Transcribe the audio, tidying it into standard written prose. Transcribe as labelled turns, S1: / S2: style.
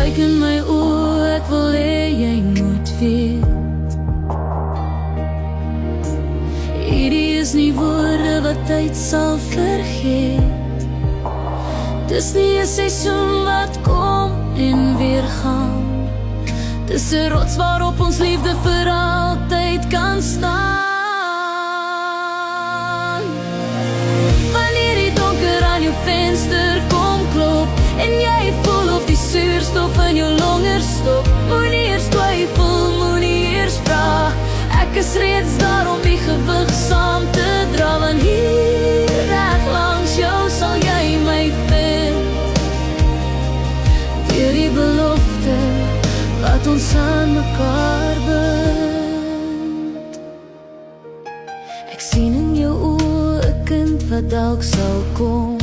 S1: Kyk in my oë, ek wil hê jy moet weet. Hierdie is nie woorde wat tyd sal vergeet. Dis nie 'n seisoen wat kom en weer gaan. Dis 'n rots waarop ons liefde vir altyd kan staan. Wanneer die donker aan jou venster kom klop en jy voel of die suurstof in jou longe stop, moenie eers twyfel, moenie eers vra. Ek is reeds daar om die gewig saam te dra, want hier reg langs jou sal jy my vind. Deur die belofte wat ons aan mekaar bind. Ek sien in jou oë 'n kind wat dalk sal kom.